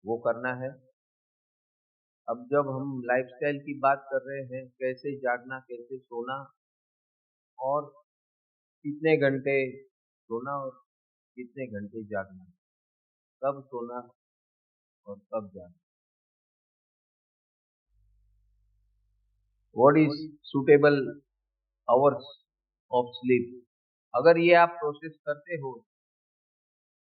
वो करना है। अब जब हम लाइफस्टाइल की बात कर रहे हैं, कैसे जागना, कैसे सोना और कितने घंटे सोना और कितने घंटे जागना, कब सोना और कब जागना, what is suitable hours of sleep. अगर ये आप प्रोसेस करते हो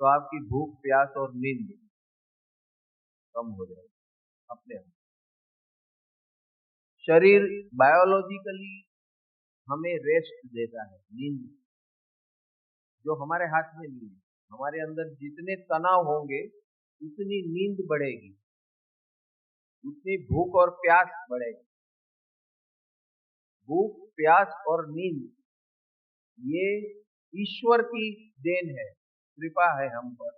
तो आपकी भूख, प्यास और नींद कम हो जाएगी अपने आप। शरीर बायोलॉजिकली हमें रेस्ट देता है, नींद जो हमारे हाथ में नहीं है। हमारे अंदर जितने तनाव होंगे उतनी नींद बढ़ेगी, उतनी भूख और प्यास बढ़ेगी। भूख, प्यास और नींद ये ईश्वर की देन है, कृपा है हम पर,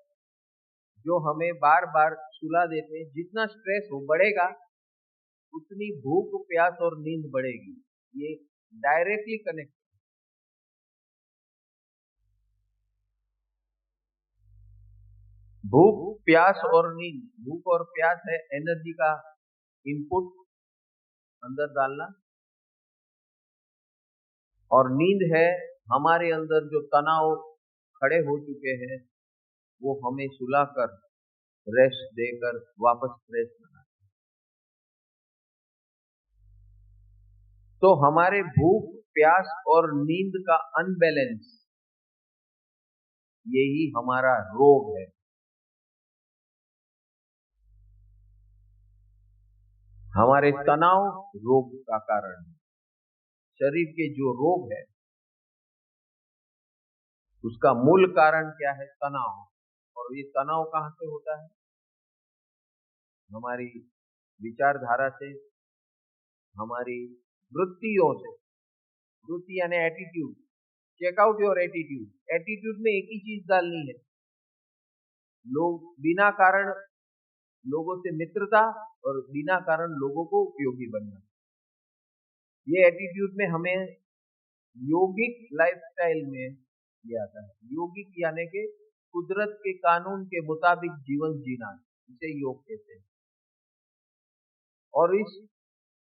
जो हमें बार बार सुला देते हैं। जितना स्ट्रेस हो बढ़ेगा उतनी भूख, प्यास और नींद बढ़ेगी। ये डायरेक्टली कनेक्ट। भूख, प्यास और नींद, भूख और प्यास है एनर्जी का इनपुट अंदर डालना, और नींद है हमारे अंदर जो तनाव खड़े हो चुके हैं वो हमें सुलाकर, रेस्ट देकर वापस फ्रेश बनाना। तो हमारे भूख, प्यास और नींद का अनबैलेंस यही हमारा रोग है। हमारे तनाव रोग का कारण है। शरीर के जो रोग है उसका मूल कारण क्या है? तनाव। और ये तनाव कहां से होता है? हमारी विचारधारा से, हमारी वृत्तियों से। वृत्ति यानी attitude. Check out your attitude. Attitude में एक ही चीज डालनी है, लोग बिना कारण लोगों से मित्रता और बिना कारण लोगों को उपयोगी बनना। ये एटीट्यूड में हमें योगिक लाइफस्टाइल में ले आता है। योगिक यानी कि कुदरत के कानून के मुताबिक जीवन जीना, इसे योग कहते हैं। और इस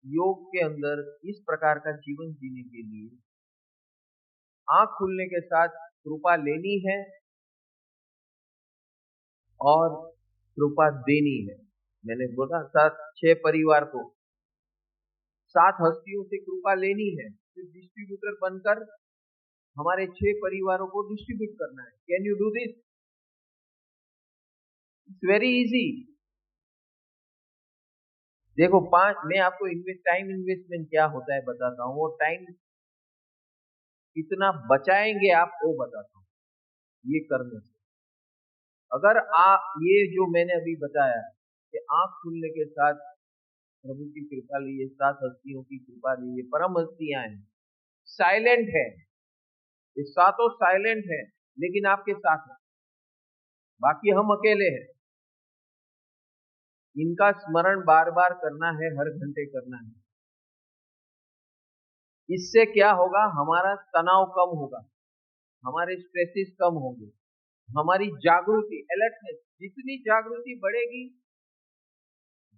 योग के अंदर इस प्रकार का जीवन जीने के लिए आंख खुलने के साथ कृपा लेनी है और कृपा देनी है। मैंने बोला 6 परिवार को, 7 हस्तियों से कृपा लेनी है, फिर डिस्ट्रीब्यूटर बनकर हमारे 6 परिवारों को डिस्ट्रीब्यूट करना है। Can you do this? It's very easy. देखो, मैं आपको टाइम इन्वेस्टमेंट क्या होता है बताता हूँ। वो टाइम कितना बचाएंगे आप वो बताता हूँ ये करने से। अगर आप ये जो मैंने अभी बताया कि आंख खुलने के साथ प्रभु की कृपा लीजिए, 7 हस्तियों की कृपा लीजिए, परम हस्तियां हैं, साइलेंट है, ये सातों साइलेंट है लेकिन आपके साथ है, बाकी हम अकेले हैं। इनका स्मरण बार बार करना है, हर घंटे करना है। इससे क्या होगा? हमारा तनाव कम होगा, हमारे स्ट्रेसेस कम होंगे, हमारी जागृति, अलर्टनेस, जितनी जागृति बढ़ेगी,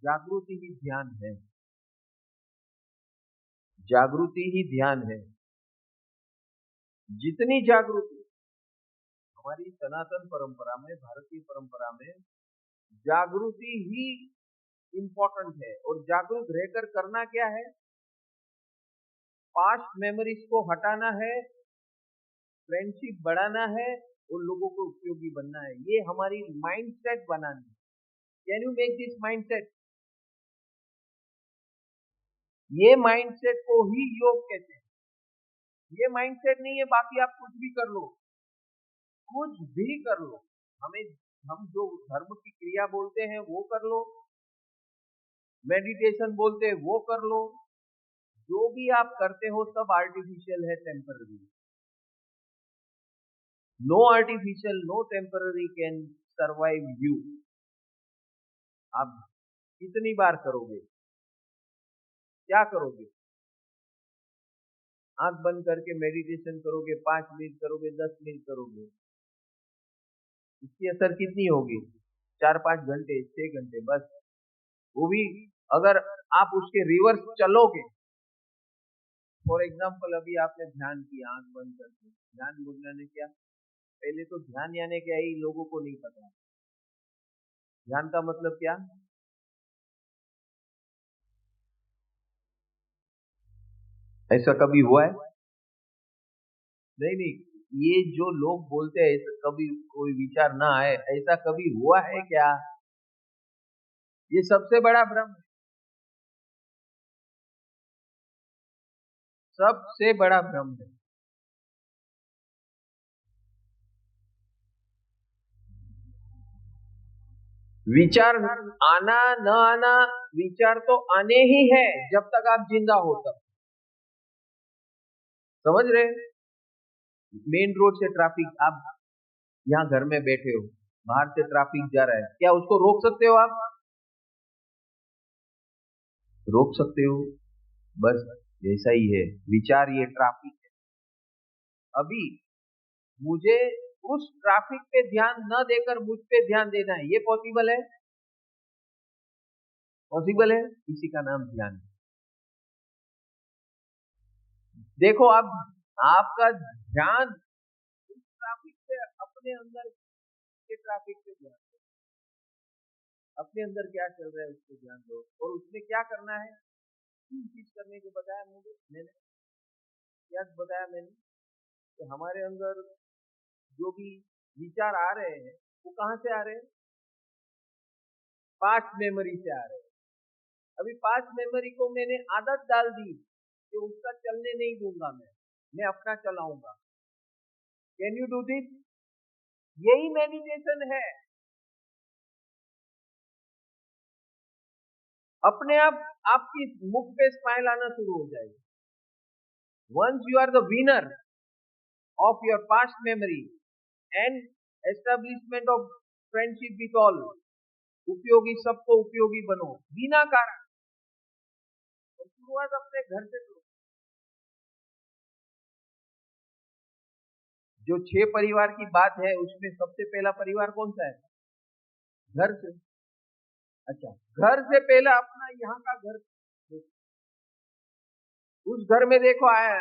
जागृति ही ध्यान है, जागृति ही ध्यान है। जितनी जागृति, हमारी सनातन परंपरा में, भारतीय परंपरा में जागृति ही इंपॉर्टेंट है। और जागरूक रहकर करना क्या है? पास्ट मेमोरीज को हटाना है, फ्रेंडशिप बढ़ाना है और लोगों को उपयोगी बनना है। ये हमारी माइंडसेट बनानी है। Can you make this mindset? ये माइंडसेट को ही योग कहते हैं। ये माइंडसेट नहीं है बाकी आप कुछ भी कर लो, कुछ भी कर लो। हम जो धर्म की क्रिया बोलते हैं वो कर लो, मेडिटेशन बोलते हैं वो कर लो, जो भी आप करते हो सब आर्टिफिशियल है, temporary. No artificial, no temporary can survive you. आप कितनी बार करोगे? क्या करोगे? आंख बंद करके मेडिटेशन करोगे, 5 मिनट करोगे, 10 मिनट करोगे, इसकी असर कितनी होगी? 4-5 घंटे 6 घंटे बस, वो भी अगर आप उसके रिवर्स चलोगे। फॉर एग्जाम्पल अभी आपने ध्यान किया आंख बंद करके, ध्यान बोलने ने क्या, पहले तो ध्यान यानी क्या ही लोगों को नहीं पता। ध्यान का मतलब क्या, ऐसा कभी हुआ है? नहीं नहीं, ये जो लोग बोलते हैं ऐसा कभी कोई विचार ना आए, ऐसा कभी हुआ है क्या? ये सबसे बड़ा भ्रम है, सबसे बड़ा भ्रम है। विचार आना न आना, विचार तो आने ही है जब तक आप जिंदा हो तब। समझ रहे? मेन रोड से ट्रैफिक, आप यहाँ घर में बैठे हो, बाहर से ट्रैफिक जा रहा है, क्या उसको रोक सकते हो आप? रोक सकते हो? बस ऐसा ही है विचार, ये ट्रैफिक है। अभी मुझे उस ट्रैफिक पे ध्यान न देकर मुझ पे ध्यान देना है, ये पॉसिबल है? पॉसिबल है, इसी का नाम ध्यान है। देखो अब आपका ध्यान उस ट्रैफिक से अपने अंदर के ट्रैफिक पे ध्यान दो, अपने अंदर क्या चल रहा है उस पर ध्यान दो, और उसमें क्या करना है, तीन चीज करने को बताया मैंने, क्या बताया मैंने, कि हमारे अंदर जो भी विचार आ रहे हैं वो कहां से आ रहे हैं? पास्ट मेमोरी से आ रहे हैं। अभी पास्ट मेमोरी को मैंने आदत डाल दी कि उसका चलने नहीं दूंगा, मैं अपना चलाऊंगा। Can you do this? यही मेडिटेशन है। अपने आप आपकी मुख पे स्माइल आना शुरू हो जाएगी। Once you are the winner of your past memory and establishment of friendship with all, उपयोगी सबको उपयोगी बनो बिना कारण। तो शुरुआत अपने घर से करो। जो 6 परिवार की बात है उसमें सबसे पहला परिवार कौन सा है? घर से। अच्छा, घर से पहला अपना यहाँ का घर, उस घर में देखो आया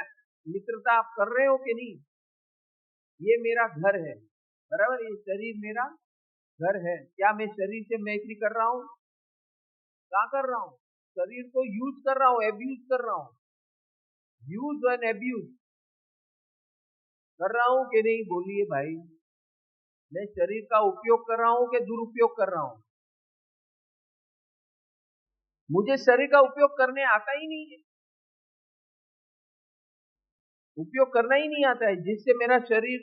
मित्रता आप कर रहे हो कि नहीं? ये मेरा घर है, बराबर, ये शरीर मेरा घर है। क्या मैं शरीर से मैत्री कर रहा हूँ? क्या कर रहा हूँ? शरीर को यूज कर रहा हूँ, एब्यूज कर रहा हूँ। यूज एंड एब्यूज कर रहा हूँ कि नहीं? बोलिए भाई, मैं शरीर का उपयोग कर रहा हूँ कि दुरुपयोग कर रहा हूँ? मुझे शरीर का उपयोग करने आता ही नहीं है, उपयोग करना ही नहीं आता है, जिससे मेरा शरीर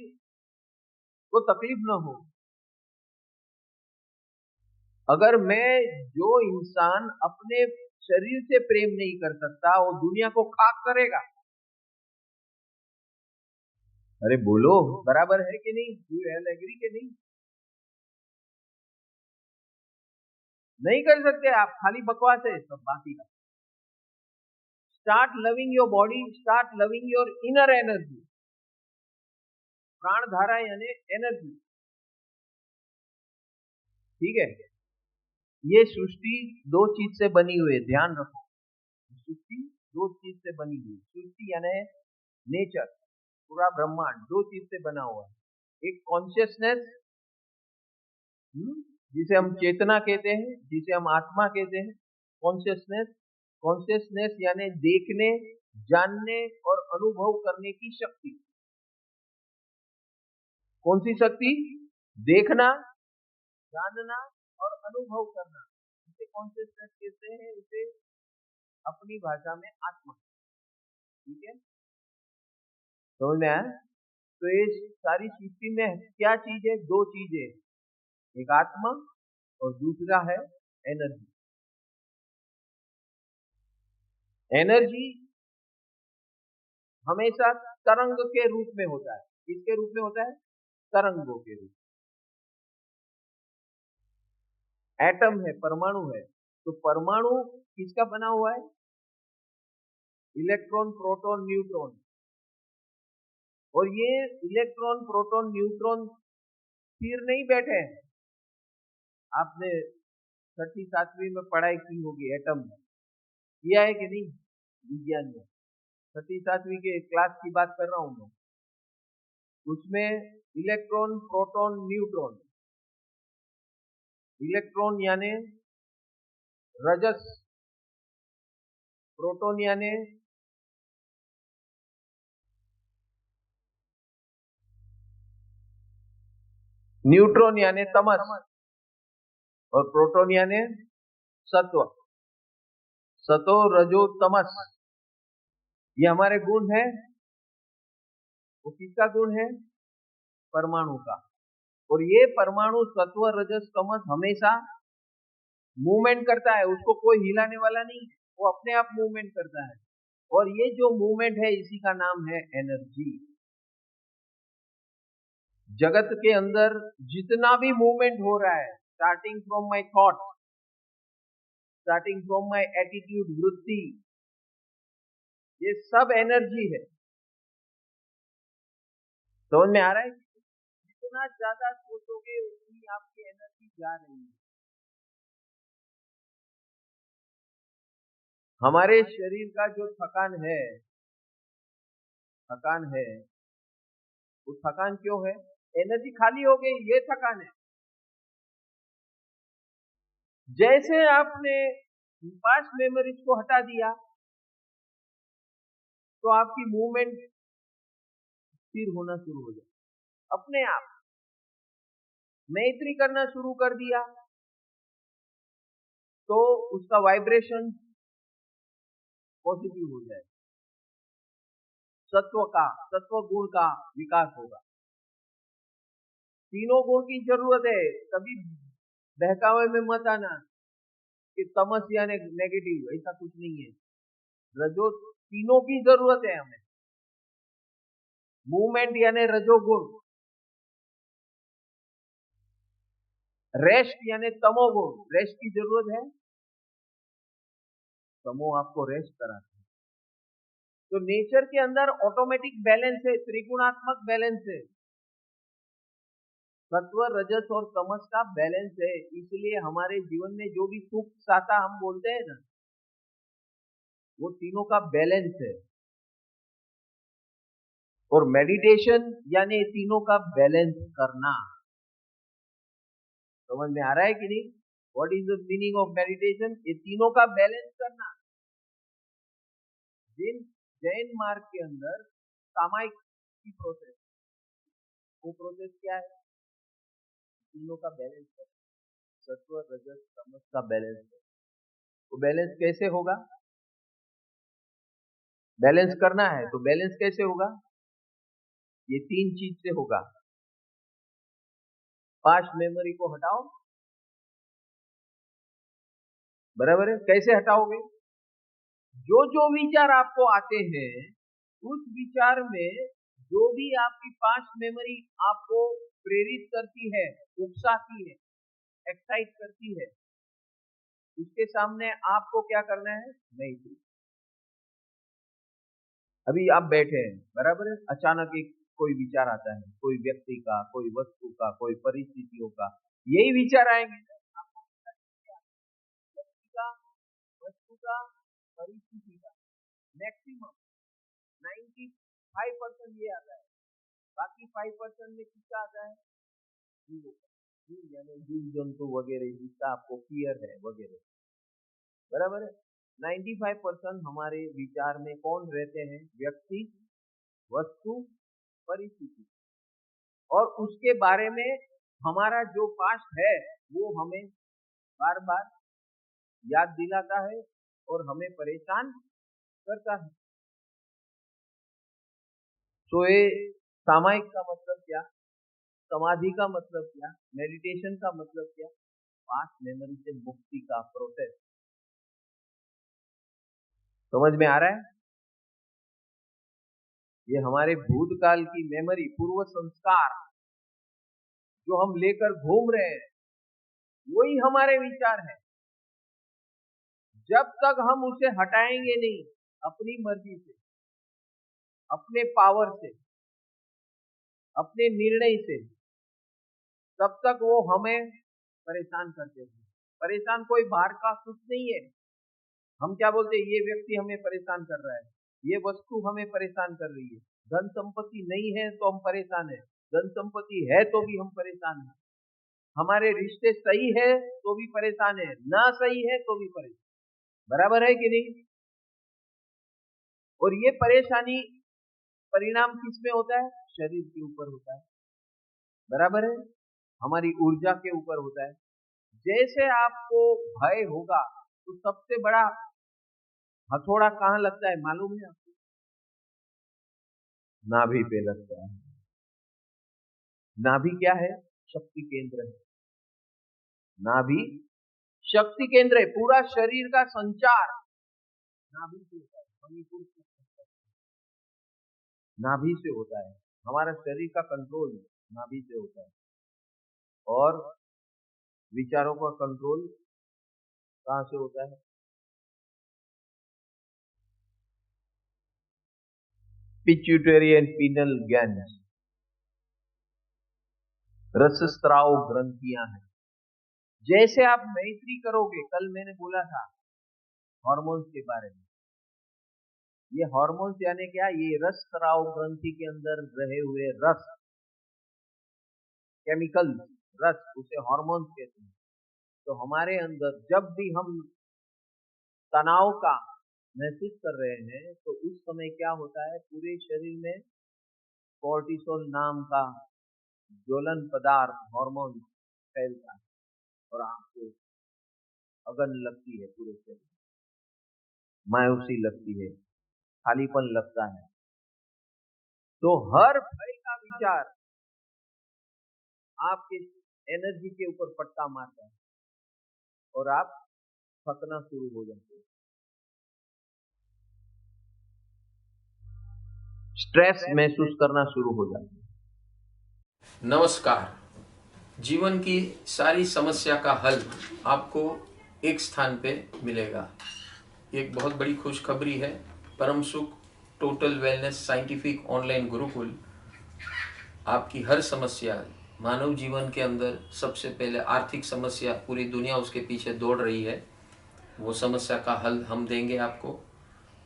को तकलीफ ना हो। अगर मैं, जो इंसान अपने शरीर से प्रेम नहीं कर सकता वो दुनिया को खाक करेगा। अरे बोलो, बराबर है कि नहीं? यू हैव एग्री के नहीं? नहीं कर सकते आप, खाली बकवास है सब बाकी का। Start loving your body, start loving your inner energy. प्राण धारा यानी एनर्जी, ठीक है? ये सृष्टि दो चीज से बनी हुई है, ध्यान रखो। सृष्टि दो चीज से बनी हुई, सृष्टि यानी नेचर, पूरा ब्रह्मांड दो चीज से बना हुआ है। एक कॉन्शियसनेस, जिसे हम चेतना कहते हैं, जिसे हम आत्मा कहते हैं, कॉन्शियसनेस। कॉन्शियसनेस यानी देखने, जानने और अनुभव करने की शक्ति। कौन सी शक्ति? देखना, जानना और अनुभव करना, इसे कॉन्शियसनेस कहते हैं, इसे अपनी भाषा में आत्मा। ठीक है, समझ में आया? तो ये सारी सृष्टि में क्या चीज है? दो चीजें, एक आत्मा और दूसरा है एनर्जी। एनर्जी हमेशा तरंग के रूप में होता है। किसके रूप में होता है? तरंगों के रूप। एटम है, परमाणु है, तो परमाणु किसका बना हुआ है? Electron, proton, neutron. और ये इलेक्ट्रॉन, प्रोटॉन, न्यूट्रॉन स्थिर नहीं बैठे हैं, आपने छठी सातवीं में पढ़ाई की होगी, एटम में किया है कि नहीं, विज्ञान में छठी सातवीं के क्लास की बात कर रहा हूं मैं। उसमें इलेक्ट्रॉन, प्रोटॉन, न्यूट्रॉन, इलेक्ट्रॉन यानी रजस, प्रोटॉन यानी न्यूट्रॉन यानी तमस, और प्रोटॉन यानी सत्व। सतो रजो तमस, ये हमारे गुण है। वो किसका गुण है? परमाणु का। और ये परमाणु सत्व रजस तमस हमेशा मूवमेंट करता है, उसको कोई हिलाने वाला नहीं है, वो अपने आप मूवमेंट करता है। और ये जो मूवमेंट है इसी का नाम है एनर्जी। जगत के अंदर जितना भी मूवमेंट हो रहा है, starting from my thought, starting from my attitude, वृत्ति, ये सब एनर्जी है। समझ में आ रहा है? जितना ज्यादा सोचोगे उतनी आपकी एनर्जी जा रही है। हमारे शरीर का जो थकान है, वो थकान क्यों है? एनर्जी खाली हो गई, ये थकान है। जैसे आपने पास्ट मेमोरीज को हटा दिया तो आपकी मूवमेंट स्थिर होना शुरू हो जाए अपने आप। मैत्री करना शुरू कर दिया तो उसका वाइब्रेशन पॉजिटिव हो जाए, सत्व गुण का विकास होगा। तीनों गुण की जरूरत है। कभी बहकावे में मत आना कि तमस या नेगेटिव, ऐसा कुछ नहीं है। रजो, तीनों की जरूरत है हमें। मूवमेंट यानी रजोगुण, रेस्ट यानी तमोगुण, रेस्ट की जरूरत है, तमो आपको रेस्ट कराता है। तो नेचर के अंदर ऑटोमेटिक बैलेंस है, त्रिगुणात्मक बैलेंस है, सत्व रजस और तमस का बैलेंस है। इसलिए हमारे जीवन में जो भी सुख साता हम बोलते हैं ना, वो तीनों का बैलेंस है। और मेडिटेशन यानी तीनों का बैलेंस करना। समझ में आ रहा है कि नहीं? What is the meaning of meditation? ये तीनों का बैलेंस करना। जिन जैन मार्ग के अंदर सामायिक की प्रोसेस, वो प्रोसेस क्या है? तीनों का बैलेंस है, सत्व रजस तमस का बैलेंस है। वो बैलेंस कैसे होगा? बैलेंस करना है तो बैलेंस कैसे होगा? ये तीन चीज से होगा। पास्ट मेमोरी को हटाओ, बराबर है? कैसे हटाओगे? जो जो विचार आपको आते हैं, उस विचार में जो भी आपकी पास्ट मेमोरी आपको प्रेरित करती है, उकसाती है, एक्साइट करती है, उसके सामने आपको क्या करना है? नहीं। अभी आप बैठे हैं, बराबर है? अचानक एक कोई विचार आता है, कोई व्यक्ति का, कोई वस्तु का, कोई परिस्थितियों का, यही विचार आएंगे। व्यक्ति का, वस्तु का, परिस्थिति का मैक्सिमम 95% ये आता है। बाकी 5% में किसका आता है? जीव यानी जीव जंतु वगैरह, जिसका आपको फियर है वगैरह, बराबर है? 95% हमारे विचार में कौन रहते हैं? व्यक्ति, वस्तु, परिस्थिति। और उसके बारे में हमारा जो पास्ट है वो हमें बार बार याद दिलाता है और हमें परेशान करता है। तो ये सामायिक का मतलब क्या, समाधि का मतलब क्या, मेडिटेशन का मतलब क्या? पास्ट मेमोरी से मुक्ति का प्रोसेस। समझ में आ रहा है? ये हमारे भूतकाल की मेमोरी, पूर्व संस्कार जो हम लेकर घूम रहे हैं, वही हमारे विचार है। जब तक हम उसे हटाएंगे नहीं अपनी मर्जी से, अपने पावर से, अपने निर्णय से, तब तक वो हमें परेशान करते हैं। परेशान कोई बाहर का कुछ नहीं है। हम क्या बोलते हैं, ये व्यक्ति हमें परेशान कर रहा है, ये वस्तु हमें परेशान कर रही है। धन संपत्ति नहीं है तो हम परेशान है, धन संपत्ति है तो भी हम परेशान हैं। हमारे रिश्ते सही है तो भी परेशान है, ना सही है तो भी परेशान। बराबर है कि नहीं? और ये परेशानी परिणाम किस में होता है? शरीर के ऊपर होता है। बराबर है? हमारी ऊर्जा के ऊपर होता है। जैसे आपको भय होगा तो सबसे बड़ा हथौड़ा कहां लगता है मालूम है आपको? नाभि पे लगता है। नाभि क्या है? शक्ति केंद्र है। नाभि शक्ति केंद्र है। पूरा शरीर का संचार नाभि से होता है, मणिपुर से, नाभि से होता है। हमारा शरीर का कंट्रोल नाभि से होता है और विचारों का कंट्रोल कहां से होता है? पिट्यूटरी एंड पीनल ग्लैंड, रसस्राव ग्रंथियां हैं। जैसे आप मैत्री करोगे, कल मैंने बोला था हार्मोन्स के बारे में। ये हार्मोन्स यानी क्या? ये रसस्राव ग्रंथि के अंदर रहे हुए रस, केमिकल रस, उसे हार्मोन्स कहते हैं। तो हमारे अंदर जब भी हम तनाव का महसूस कर रहे हैं तो उस समय क्या होता है, पूरे शरीर में कोर्टिसोल नाम का ज्वलन पदार्थ हार्मोन फैलता है और आपको अगन लगती है, पूरे शरीर मायूसी लगती है, खालीपन लगता है। तो हर भय का विचार आपके एनर्जी के ऊपर पट्टा मारता है और आप थकना शुरू हो जाते हैं, स्ट्रेस महसूस करना शुरू हो जाता है। नमस्कार। जीवन की सारी समस्या का हल आपको एक स्थान पे मिलेगा। एक बहुत बड़ी खुशखबरी है। परम सुख total wellness scientific online Gurukul आपकी हर समस्या, मानव जीवन के अंदर सबसे पहले आर्थिक समस्या, पूरी दुनिया उसके पीछे दौड़ रही है, वो समस्या का हल हम देंगे आपको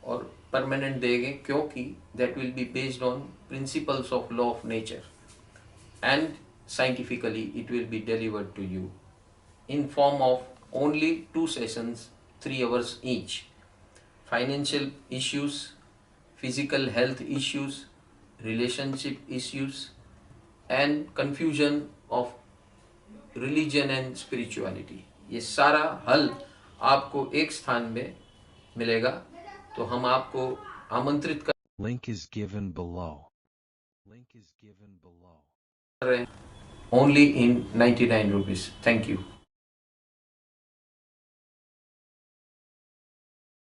और परमानेंट देंगे, क्योंकि that will be based on principles of law of nature and scientifically it will be delivered to you in form of only 2 sessions, 3 hours each. Financial issues, physical health issues, relationship issues and confusion of religion and spirituality, ये सारा हल आपको एक स्थान में मिलेगा। तो हम आपको आमंत्रित कर Link is given below. Link is given below. रहे हैं only in 99 rupees. Thank you.